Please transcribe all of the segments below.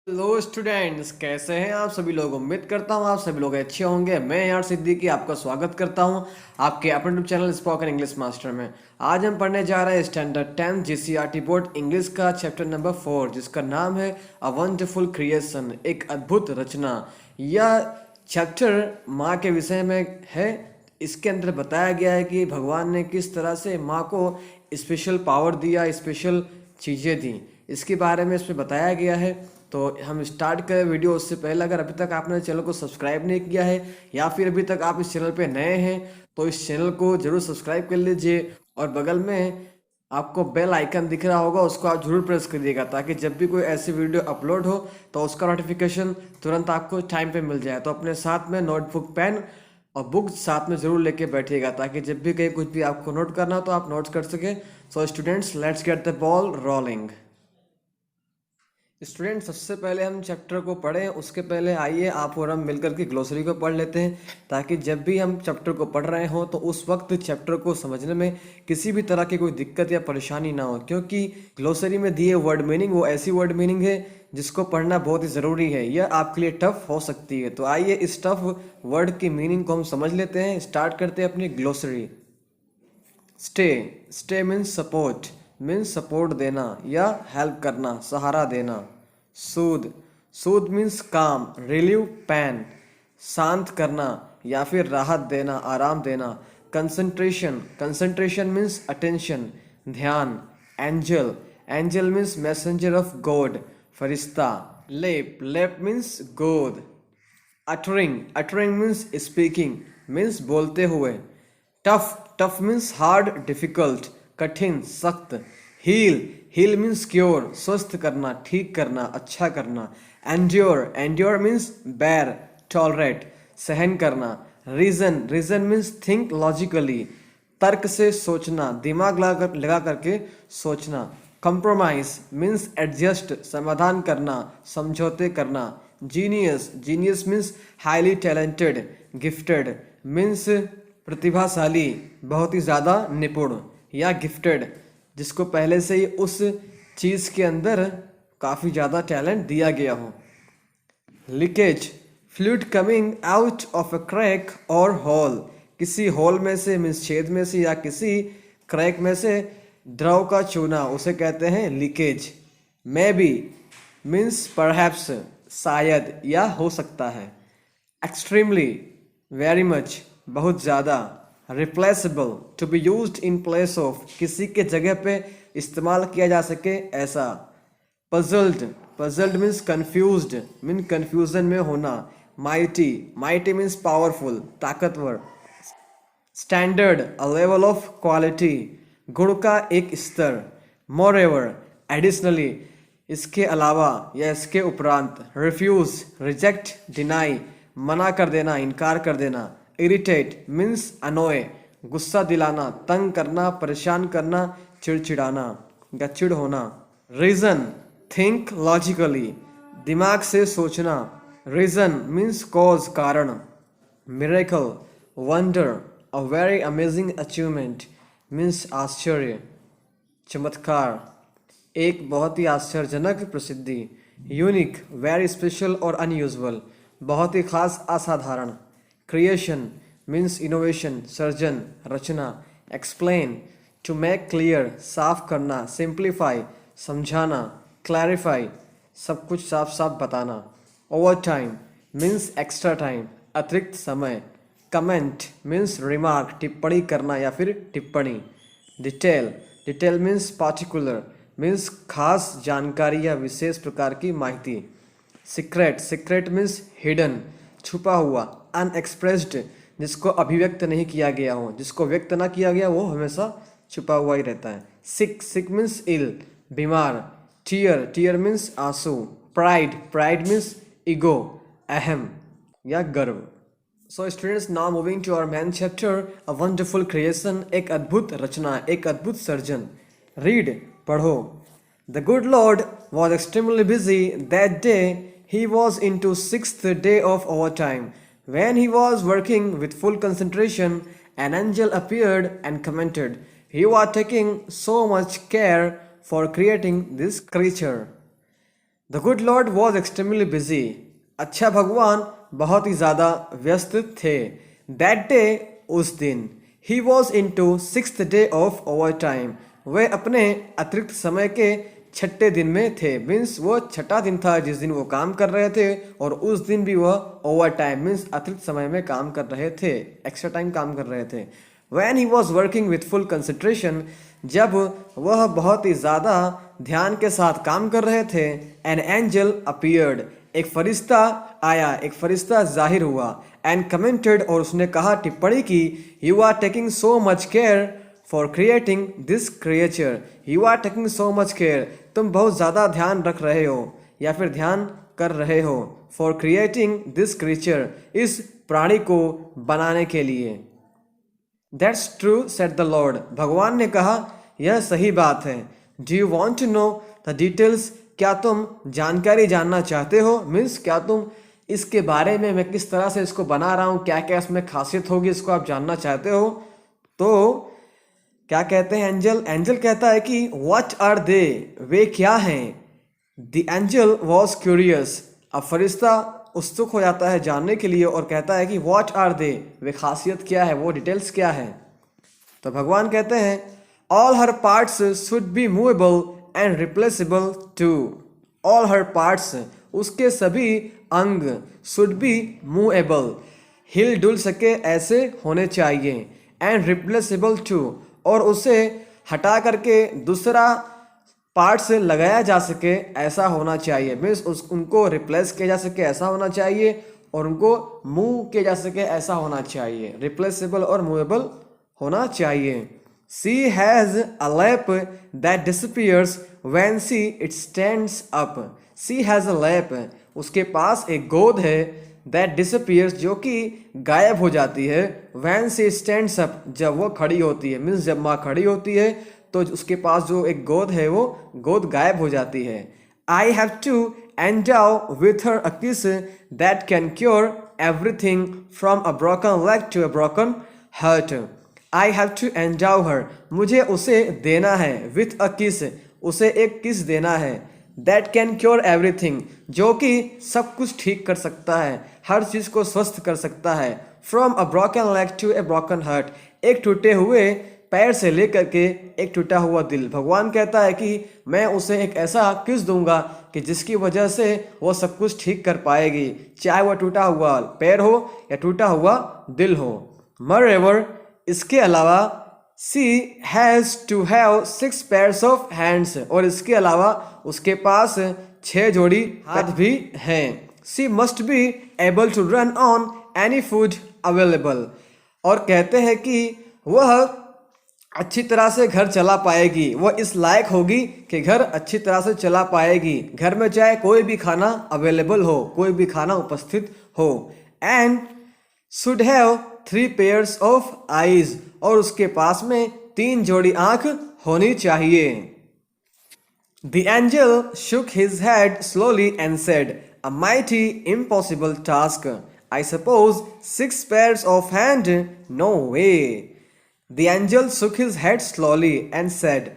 Hello students, कैसे हैं आप सभी लोग। उम्मीद करता हूं आप सभी लोग अच्छे होंगे। मैं यार सिद्दीकी आपका स्वागत करता हूं आपके अपने YouTube channel spoken English master में। आज हम पढ़ने जा रहे हैं स्टैंडर्ड 10 जीसीईआरटी बोर्ड इंग्लिश का चैप्टर नंबर 4, जिसका नाम है अ वंडरफुल क्रिएशन, एक अद्भुत रचना। यह चैप्टर माँ के विषय में है। इसके अंदर बताया गया है कि भगवान ने किस तरह से माँ को स्पेशल पावर दिया, स्पेशल चीज़ें दी, इसके बारे में इसमें बताया गया है। तो हम स्टार्ट करें वीडियो। उससे पहले अगर अभी तक आपने चैनल को सब्सक्राइब नहीं किया है या फिर अभी तक आप इस चैनल पे नए हैं तो इस चैनल को जरूर सब्सक्राइब कर लीजिए और बगल में आपको बेल आइकन दिख रहा होगा, उसको आप जरूर प्रेस करिएगा ताकि जब भी कोई ऐसी वीडियो अपलोड हो तो उसका नोटिफिकेशन तुरंत आपको टाइम पे मिल जाए। तो अपने साथ में नोटबुक, पेन और बुक साथ में ज़रूर लेके बैठिएगा ताकि जब भी कहीं कुछ भी आपको नोट करना हो तो आप नोट्स कर सके। So students, let's get the ball rolling. Student, सबसे पहले हम चैप्टर को पढ़ें उसके पहले आइए आप और हम मिलकर के ग्लोसरी को पढ़ लेते हैं ताकि जब भी हम चैप्टर को पढ़ रहे हों तो उस वक्त चैप्टर को समझने में किसी भी तरह की कोई दिक्कत या परेशानी ना हो, क्योंकि ग्लोसरी में दिए वर्ड मीनिंग वो ऐसी वर्ड मीनिंग है जिसको पढ़ना बहुत ही ज़रूरी है। यह आपके लिए टफ हो सकती है। तो आइए इस टफ वर्ड की मीनिंग को हम समझ लेते हैं। स्टार्ट करते हैं अपनी glossary. Stay, stay means support, means support देना या हेल्प करना, सहारा देना। Soothe, soothe means calm, relieve pain, शांत करना या फिर राहत देना, आराम देना। कंसंट्रेशन, कंसंट्रेशन मीन्स अटेंशन, ध्यान। Angel, angel means messenger of God, फरिश्ता। लेप, लेप मीन्स गोद। Uttering, uttering means speaking, means बोलते हुए। Tough, tough means hard, difficult, कठिन, सख्त। हील, हील मीन्स क्योर, स्वस्थ करना, ठीक करना, अच्छा करना। Endure, endure means bear, tolerate, सहन करना। Reason, reason means think logically, तर्क से सोचना, दिमाग लगा करके सोचना। कंप्रोमाइज मीन्स एडजस्ट, समाधान करना, समझौते करना। Genius, genius means highly talented, gifted, means प्रतिभाशाली, बहुत ही ज़्यादा निपुण, या गिफ्टेड जिसको पहले से ही उस चीज़ के अंदर काफ़ी ज़्यादा टैलेंट दिया गया हो। Leakage, fluid coming out of a crack और होल, किसी होल में से मीन्स छेद में से या किसी क्रैक में से द्रव का चूना, उसे कहते हैं leakage. May be means perhaps, शायद या हो सकता है। एक्सट्रीमली, वेरी मच, बहुत ज़्यादा। Replaceable, to be used in place of, किसी के जगह पे इस्तेमाल किया जा सके ऐसा। Puzzled, puzzled means confused, mean confusion में होना। माइटी, माइटी मीन्स पावरफुल, ताकतवर। Standard, a level of quality, गुण का एक स्तर। मोर एवर, एडिशनली, इसके अलावा या इसके उपरांत। रिफ्यूज, रिजेक्ट, डिनाई, मना कर देना, इनकार कर देना। इरिटेट मीन्स अनोय, गुस्सा दिलाना, तंग करना, परेशान करना, चिड़चिड़ाना या चिड़ होना। रीजन, थिंक लॉजिकली, दिमाग से सोचना। रीजन मीन्स कॉज, कारण। Miracle, wonder, a very amazing achievement, means आश्चर्य, चमत्कार, एक बहुत ही आश्चर्यजनक प्रसिद्धि। यूनिक, वेरी स्पेशल और अनयूजुअल, बहुत ही खास, असाधारण। क्रिएशन मीन्स इनोवेशन, सर्जन, रचना। एक्सप्लेन, टू मेक क्लियर, साफ करना। सिंप्लीफाई, समझाना। क्लैरिफाई, सब कुछ साफ साफ बताना। Over time means extra time, अतिरिक्त समय। कमेंट मीन्स रिमार्क, टिप्पणी करना या फिर टिप्पणी। Detail, detail means particular, means खास जानकारी या विशेष प्रकार की माहिती। सीक्रेट, सीक्रेट मीन्स हिडन, छुपा हुआ। अनएक्सप्रेस्ड, जिसको अभिव्यक्त नहीं किया गया हो, जिसको व्यक्त ना किया गया वो हमेशा छुपा हुआ ही रहता है। सिक, सिक मीन्स इल, बीमार। टीयर, टीयर मीन्स आंसू। प्राइड, प्राइड मीन्स ईगो, अहम या गर्व। So students, now moving to our main chapter, a wonderful creation, एक अद्भुत रचना, एक अद्भुत सर्जन। रीड, पढ़ो। The good Lord was extremely busy that day. He was into sixth day of overtime. When he was working with full concentration, an angel appeared and commented, "You are taking so much care for creating this creature." The good Lord was extremely busy. अच्छा भगवान बहुत ही ज़्यादा व्यस्त थे। That day, उस दिन, he was into 6th day of overtime. वे अपने अतिरिक्त समय के छठे दिन में थे। मीन्स वो छठा दिन था जिस दिन वो काम कर रहे थे, और उस दिन भी वह ओवर टाइम मीन्स अतिरिक्त समय में काम कर रहे थे, एक्स्ट्रा टाइम काम कर रहे थे। When he was working with full concentration, जब वह बहुत ही ज़्यादा ध्यान के साथ काम कर रहे थे, an angel appeared, एक फरिश्ता आया, एक फरिश्ता जाहिर हुआ, and commented, और उसने कहा, टिप्पणी की, you are taking so much care for creating this creature, you are taking so much care, तुम बहुत ज़्यादा ध्यान रख रहे हो या फिर ध्यान कर रहे हो, for creating this creature, इस प्राणी को बनाने के लिए। That's true, said the Lord. भगवान ने कहा, यह सही बात है। Do you want to know the details? क्या तुम जानकारी जानना चाहते हो? मीन्स क्या तुम इसके बारे में, मैं किस तरह से इसको बना रहा हूँ, क्या क्या इसमें खासियत होगी, इसको आप जानना चाहते हो? तो क्या कहते हैं एंजल? एंजल कहता है कि What are they? वे क्या हैं? The angel was curious. अब फरिश्ता उत्सुक हो जाता है जानने के लिए और कहता है कि What are they? वे खासियत क्या है, वो डिटेल्स क्या है? तो भगवान कहते हैं All her parts should be movable and replaceable too. All her parts, उसके सभी अंग, should be movable, हिल डुल सके ऐसे होने चाहिए, and replaceable too, और उसे हटा करके दूसरा पार्ट से लगाया जा सके ऐसा होना चाहिए। मीन्स उनको रिप्लेस किया जा सके ऐसा होना चाहिए, और उनको मूव किया जा सके ऐसा होना चाहिए, रिप्लेसेबल और मूवेबल होना चाहिए। She has a lap that disappears when she it stands up. She has a lap, उसके पास एक गोद है, दैट डिसअपीयर्स, जो कि गायब हो जाती है, व्हेन सी स्टैंड्स अप, जब वो खड़ी होती है। मीन्स जब माँ खड़ी होती है तो उसके पास जो एक गोद है वो गोद गायब हो जाती है। I have to endow with her a kiss that can cure everything from a broken leg to a broken heart. I have to endow her, मुझे उसे देना है, विथ अ किस, उसे एक किस देना है, दैट कैन क्योर एवरीथिंग, जो कि सब कुछ ठीक कर सकता है, हर चीज़ को स्वस्थ कर सकता है, from a broken leg to a broken heart, एक टूटे हुए पैर से लेकर के एक टूटा हुआ दिल। भगवान कहता है कि मैं उसे एक ऐसा किस दूंगा कि जिसकी वजह से वो सब कुछ ठीक कर पाएगी, चाहे वह टूटा हुआ पैर हो या टूटा हुआ दिल हो। Moreover, इसके अलावा, she has to have 6 pairs of hands, और इसके अलावा उसके पास 6 जोड़ी हाथ भी हैं। She must be able to run on any food available, और कहते हैं कि वह अच्छी तरह से घर चला पाएगी, वह इस लायक होगी कि घर अच्छी तरह से चला पाएगी, घर में चाहे कोई भी खाना अवेलेबल हो, कोई भी खाना उपस्थित हो। And should have 3 pairs of eyes, और उसके पास में 3 जोड़ी आंख होनी चाहिए। The angel shook his head slowly and said, A mighty impossible task. I suppose 6 pairs of hand? No way. The angel shook his head slowly and said,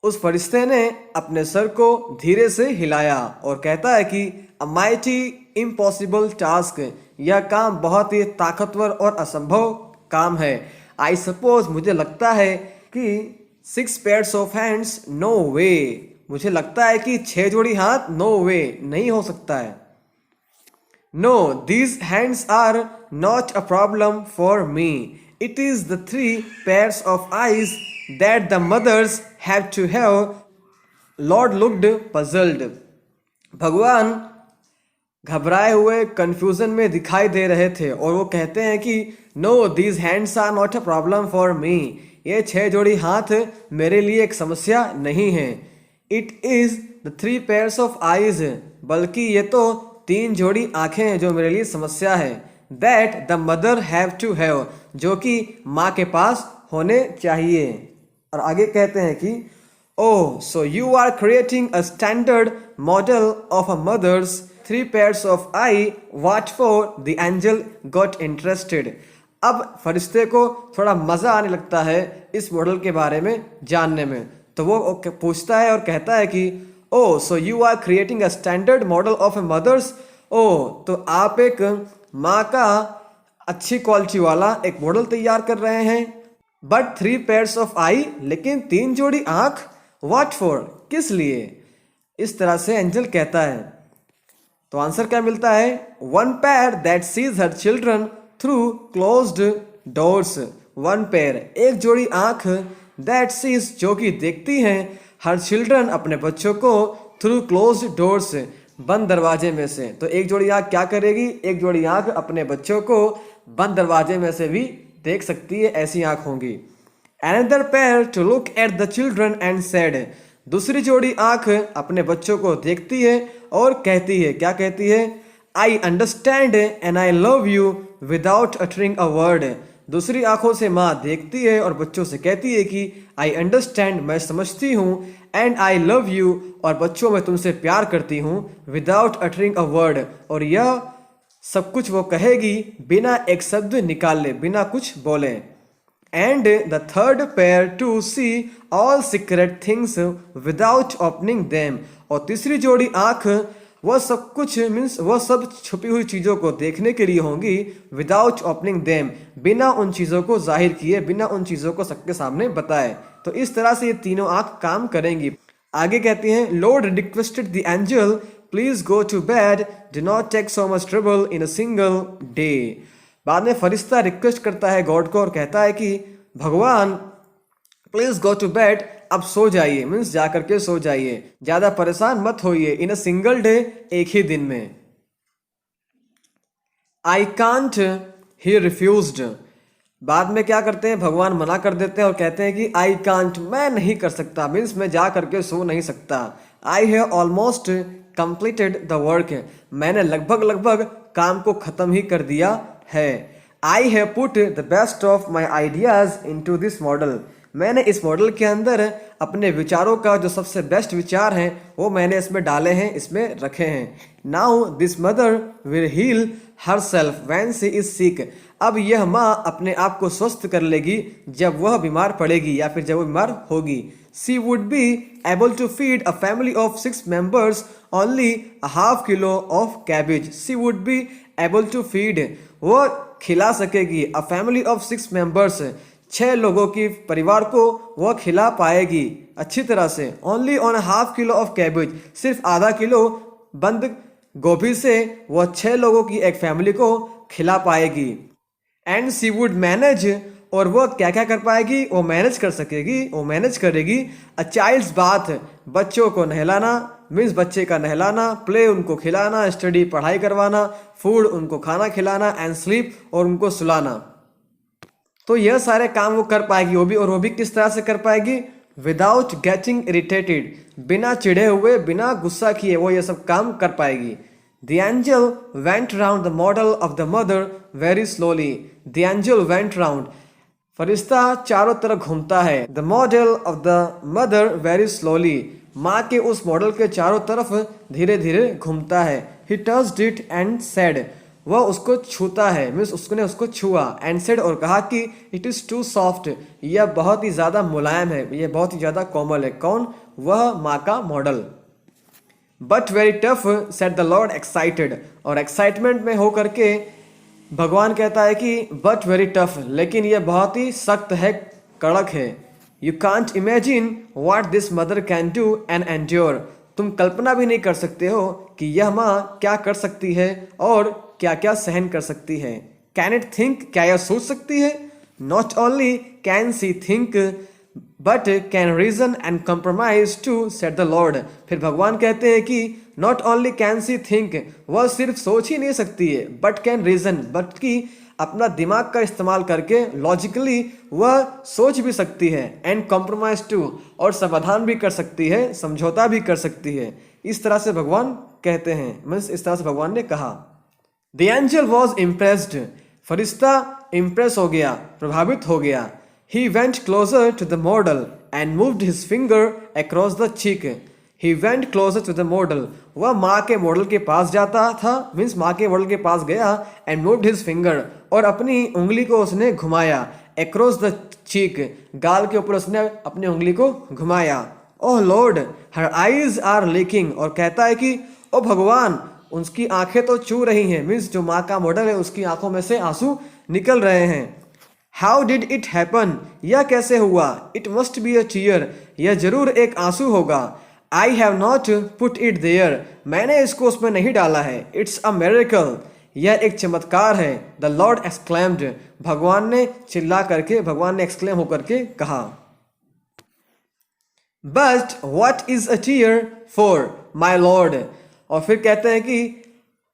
उस फरिश्ते ने अपने सर को धीरे से हिलाया और कहता है कि A mighty impossible task, यह काम बहुत ही ताकतवर और असंभव काम है। I suppose, मुझे लगता है कि 6 pairs of hands? No way. मुझे लगता है कि 6 जोड़ी हाथ? No way, नहीं हो सकता है। No, these hands are not a problem for me. It is the 3 pairs of eyes that the mothers have to have. Lord looked puzzled. भगवान घबराए हुए कंफ्यूजन में दिखाई दे रहे थे और वो कहते हैं कि no, these hands are not a problem for me. ये 6 जोड़ी हाथ मेरे लिए एक समस्या नहीं है। It is the 3 pairs of eyes, बल्कि ये तो 3 जोड़ी आंखें हैं जो मेरे लिए समस्या है। That the mother have to have, जो कि माँ के पास होने चाहिए। और आगे कहते हैं कि oh, so you are creating a standard model of a mother's 3 pairs of eye, what for? The angel got interested. अब फरिश्ते को थोड़ा मज़ा आने लगता है इस मॉडल के बारे में जानने में, तो वो पूछता है और कहता है कि oh so you are creating a standard model of a mother's. ओ तो आप एक माँ का अच्छी क्वालिटी वाला एक मॉडल तैयार कर रहे हैं। बट 3 pairs ऑफ आई, लेकिन 3 जोड़ी आंख। व्हाट फॉर, किस लिए। इस तरह से एंजल कहता है। तो आंसर क्या मिलता है, 1 pair that seize her children through closed doors. 1 pair, एक जोड़ी आंख, दैट सीज जो कि देखती हैं, हर चिल्ड्रन अपने बच्चों को, थ्रू क्लोज्ड डोर्स बंद दरवाजे में से। तो एक जोड़ी आंख क्या करेगी, एक जोड़ी आंख अपने बच्चों को बंद दरवाजे में से भी देख सकती है, ऐसी आंख होंगी। Another pair to look at the children and said, दूसरी जोड़ी आंख अपने बच्चों को देखती है और कहती है, क्या कहती है, I understand and I love you without uttering a word। दूसरी आंखों से माँ देखती है और बच्चों से कहती है कि I understand, मैं समझती हूँ, and I love you, और बच्चों मैं तुमसे प्यार करती हूँ, without uttering a word, और यह सब कुछ वो कहेगी बिना एक शब्द निकाले, बिना कुछ बोले। And the third pair to see all secret things without opening them, और तीसरी जोड़ी आंख वह सब कुछ मीन्स वह सब छुपी हुई चीज़ों को देखने के लिए होंगी, विदाउट ओपनिंग देम, बिना उन चीज़ों को जाहिर किए, बिना उन चीज़ों को सबके सामने बताए। तो इस तरह से ये तीनों आंख काम करेंगी। आगे कहती हैं, Lord requested the angel please go to bed, do not take so much trouble in a single day. बाद में फरिश्ता रिक्वेस्ट करता है गॉड को और कहता है कि भगवान प्लीज गो टू बेड, अब सो जाइए, मीन्स जा करके सो जाइए, ज्यादा परेशान मत होइए, इन अ सिंगल डे, एक ही दिन में। I can't, he refused. बाद में क्या करते हैं, भगवान मना कर देते हैं और कहते हैं कि आई कांट, मैं नहीं कर सकता, मीन्स मैं जा करके सो नहीं सकता। I have almost completed the work, मैंने लगभग लगभग काम को खत्म ही कर दिया है। I have put the best of my ideas into this model, मैंने इस मॉडल के अंदर अपने विचारों का जो सबसे बेस्ट विचार हैं वो मैंने इसमें डाले हैं, इसमें रखे हैं। Now this mother will heal her self when she is sick, अब यह माँ अपने आप को स्वस्थ कर लेगी जब वह बीमार पड़ेगी या फिर जब वह बीमार होगी। She would be able to feed a family of 6 members only a half kilo of cabbage. She would be able to feed, वो खिला सकेगी, अ फैमिली ऑफ 6 members, 6 लोगों की परिवार को वह खिला पाएगी अच्छी तरह से। Only on half kilo of cabbage, सिर्फ आधा किलो बंद गोभी से वह 6 लोगों की एक फैमिली को खिला पाएगी। एंड सी वुड मैनेज, और वह क्या क्या कर पाएगी, वो मैनेज कर सकेगी, वो मैनेज करेगी। अ चाइल्ड्स बाथ, बच्चों को नहलाना, मीन्स बच्चे का नहलाना, प्ले उनको खिलाना, स्टडी पढ़ाई करवाना, फूड उनको खाना खिलाना, एंड स्लीप और उनको सुलाना। तो यह सारे काम वो कर पाएगी, वो भी किस तरह से कर पाएगी, विदाउट गेटिंग इरिटेटेड, बिना चिढ़े हुए, बिना गुस्सा किए वो ये सब काम कर पाएगी। The angel went round the model of the mother very slowly. The angel went round, फरिश्ता चारों तरफ घूमता है, the model of the mother very slowly, माँ के उस मॉडल के चारों तरफ धीरे धीरे घूमता है। He touched it and said, वह उसको छूता है, मीन्स उसने उसको छुआ, एंड सेड और कहा कि इट इज़ टू सॉफ्ट, यह बहुत ही ज़्यादा मुलायम है, यह बहुत ही ज़्यादा कोमल है। कौन, वह माँ का model. But very tough said the Lord excited, और एक्साइटमेंट में हो करके भगवान कहता है कि बट वेरी टफ, लेकिन यह बहुत ही सख्त है, कड़क है। You can't imagine what this mother can do and endure, तुम कल्पना भी नहीं कर सकते हो कि यह माँ क्या कर सकती है और क्या क्या सहन कर सकती है। कैन इट थिंक, क्या यह सोच सकती है। Not only can she think but can reason and compromise to set the Lord, फिर भगवान कहते हैं कि not only can she think, वह सिर्फ सोच ही नहीं सकती है, बट कैन रीजन, बल्कि अपना दिमाग का इस्तेमाल करके लॉजिकली वह सोच भी सकती है, एंड कॉम्प्रोमाइज टू, और समाधान भी कर सकती है, समझौता भी कर सकती है। इस तरह से भगवान कहते हैं, मीन्स इस तरह से भगवान ने कहा। The angel was impressed, Firishta impress हो गया, प्रभावित हो गया। He went closer to the model and moved his finger across the cheek. He went closer to the model. वह माँ के मॉडल के पास जाता था, मीन्स माँ के मॉडल के पास गया, and moved his finger, और अपनी उंगली को उसने घुमाया, across the cheek, गाल के ऊपर उसने अपनी उंगली को घुमाया, oh Lord her eyes are leaking, और कहता है कि ओ भगवान उसकी आंखें तो चू रही हैं, मीन्स जो माँ का मॉडल है उसकी आंखों में से आंसू निकल रहे हैं। हाउ डिड इट हैपन, यह कैसे हुआ। It must be a tear, यह जरूर एक आंसू होगा। I have not put it there, मैंने इसको उसमें नहीं डाला है। इट्स अ मिरेकल, यह एक चमत्कार है। द लॉर्ड एक्सक्लेम्ड, भगवान ने चिल्ला करके, भगवान ने एक्सक्लेम होकर के कहा। But what is a tear for my Lord, और फिर कहते हैं कि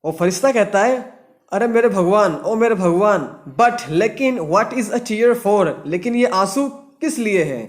वो फरिश्ता कहता है अरे मेरे भगवान, ओ मेरे भगवान, बट लेकिन what is a tear for, लेकिन ये आंसू किस लिए है।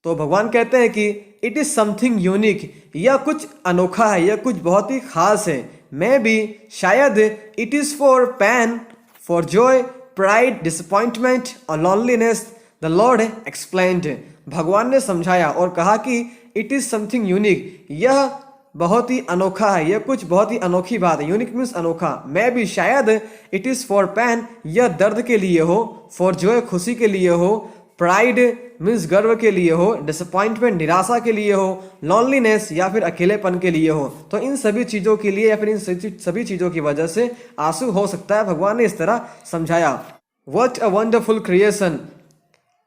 तो भगवान कहते हैं कि इट इज समथिंग यूनिक, यह कुछ अनोखा है, यह कुछ बहुत ही खास है। मे बी शायद it is for pan, for Joy, pride, disappointment और लॉनलीनेस। द लॉर्ड एक्सप्लेन्ड, भगवान ने समझाया और कहा कि इट इज समथिंग यूनिक, यह बहुत ही अनोखा है, यह कुछ बहुत ही अनोखी बात है। यूनिक मीन्स अनोखा। मैं भी शायद इट इज़ फॉर पैन, यह दर्द के लिए हो, फॉर जॉय खुशी के लिए हो, प्राइड मीन्स गर्व के लिए हो, डिसअपॉइंटमेंट निराशा के लिए हो, लॉनलीनेस या फिर अकेलेपन के लिए हो। तो इन सभी चीज़ों के लिए या फिर इन सभी चीज़ों की वजह से आंसू हो सकता है। भगवान ने इस तरह समझाया। व्हाट अ वंडरफुल क्रिएशन,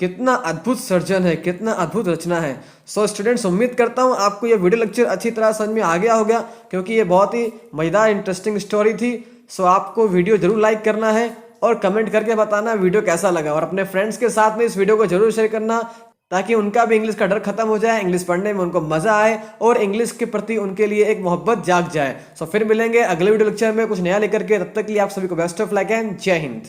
कितना अद्भुत सर्जन है, कितना अद्भुत रचना है। सो स्टूडेंट्स, उम्मीद करता हूँ आपको ये वीडियो लेक्चर अच्छी तरह समझ में आ गया होगा, क्योंकि ये बहुत ही मज़ेदार इंटरेस्टिंग स्टोरी थी। सो आपको वीडियो जरूर लाइक करना है और कमेंट करके बताना वीडियो कैसा लगा, और अपने फ्रेंड्स के साथ में इस वीडियो को जरूर शेयर करना, ताकि उनका भी इंग्लिश का डर खत्म हो जाए, इंग्लिश पढ़ने में उनको मजा आए और इंग्लिश के प्रति उनके लिए एक मोहब्बत जाग जाए। सो फिर मिलेंगे अगले वीडियो लेक्चर में कुछ नया लेकर के। तब तक के लिए आप सभी को बेस्ट ऑफ लक एंड जय हिंद।